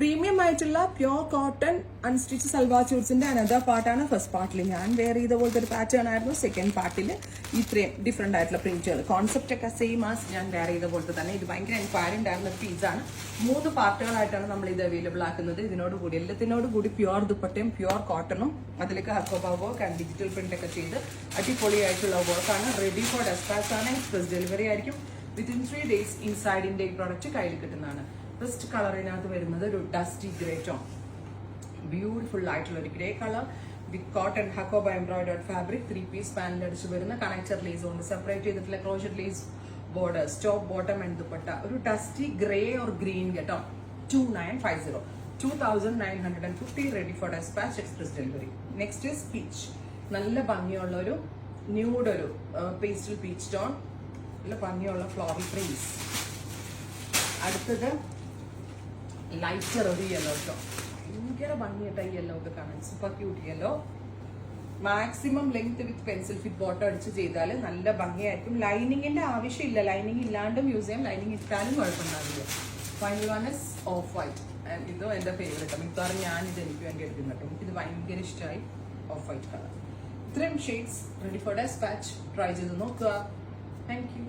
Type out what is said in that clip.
Premium ആയിട്ടുള്ള pure cotton unstitched salwar സ്യൂട്ട്സിന്റെ another പാർട്ടാണ്. ഫസ്റ്റ് പാർട്ടിൽ ഞാൻ വെയർ ചെയ്ത പോലത്തെ ഒരു പാറ്റേൺ ആയിരുന്നു. സെക്കൻഡ് പാർട്ടിൽ ഇത്രയും ഡിഫറെന്റ് ആയിട്ടുള്ള പ്രിന്റുകൾ, കോൺസെപ്റ്റ് ഒക്കെ സെയിം ആസ് ഞാൻ വെയർ ചെയ്ത പോലത്തെ തന്നെ. ഇത് ഭയങ്കര എൻക്വയറി ഉണ്ടായിരുന്ന പീസാണ്. 3 പാർട്ടുകളായിട്ടാണ് നമ്മൾ ഇത് അവൈലബിൾ ആക്കുന്നത്. ഇതിനോടുകൂടി എല്ലാത്തിനോടുകൂടി പ്യുവർ ദുപ്പട്ടയും പ്യുവർ കോട്ടണും അതിലേക്ക് hakoba work and digital print ഒക്കെ ചെയ്ത് അടിപൊളിയായിട്ടുള്ള വർക്കാണ്. റെഡി ഫോർ ഡെസ്പാച്ച് ആണ്. എക്സ്പ്രസ് ഡെലിവറി ആയിരിക്കും. വിത്തിൻ 3 days ഇൻസൈഡിന്റെ ഈ പ്രോഡക്റ്റ് കയ്യിൽ കിട്ടുന്നതാണ്. ഫസ്റ്റ് കളറിനകത്ത് വരുന്നത് ഒരു ഡസ്റ്റി ഗ്രേ ടോൺ, ബ്യൂട്ടിഫുൾ ആയിട്ടുള്ള ഒരു grey colour with cotton Hakoba embroidered fabric 3 piece panel അടിച്ച് വരുന്ന കണക്ടർ ലേസ് കൊണ്ട് സെപ്പറേറ്റ് ചെയ്തിട്ടുള്ള crochet lace borders, top bottom and dupatta. ഒരു ഡസ്റ്റി ഗ്രേ ഓർ ഗ്രീൻ കേട്ടോ. 2950, 2950, ready for dispatch, express delivery. Next is peach. നല്ല ഭംഗിയുള്ള ഒരു ന്യൂഡ്, ഒരു പേസ്റ്റൽ പീച്ച് ടോൺ, നല്ല ഭംഗിയുള്ള ഫ്ലോറൽ പ്രിന്റ്സ്. അടുത്തത് ലൈറ്റർ ഒരു യെല്ലോ കേട്ടോ. ഭയങ്കര ഭംഗിയായിട്ട് ഈ യെല്ലോ ഒക്കെ കാണാൻ, super cute yellow. Maximum length with pencil fit bottom അടിച്ച് ചെയ്താൽ നല്ല ഭംഗിയായിരിക്കും. ലൈനിങ്ങിന്റെ ആവശ്യമില്ല, ലൈനിങ് ഇല്ലാണ്ടും യൂസ് ചെയ്യാം, ലൈനിങ് ഇട്ടാലും കുഴപ്പമുണ്ടാവില്ല. Final one is off white. ഇതും എന്റെ ഫേവറേറ്റ്. മിക്കവാറും ഞാൻ ഇത് എനിക്ക് വേണ്ടി എടുക്കും കേട്ടോ. എനിക്കിത് ഭയങ്കര ഇഷ്ടമായി, ഓഫ് വൈറ്റ് കളർ. ഇത്രയും shades ready for dispatch. Try ചെയ്ത് നോക്കുക. Thank U.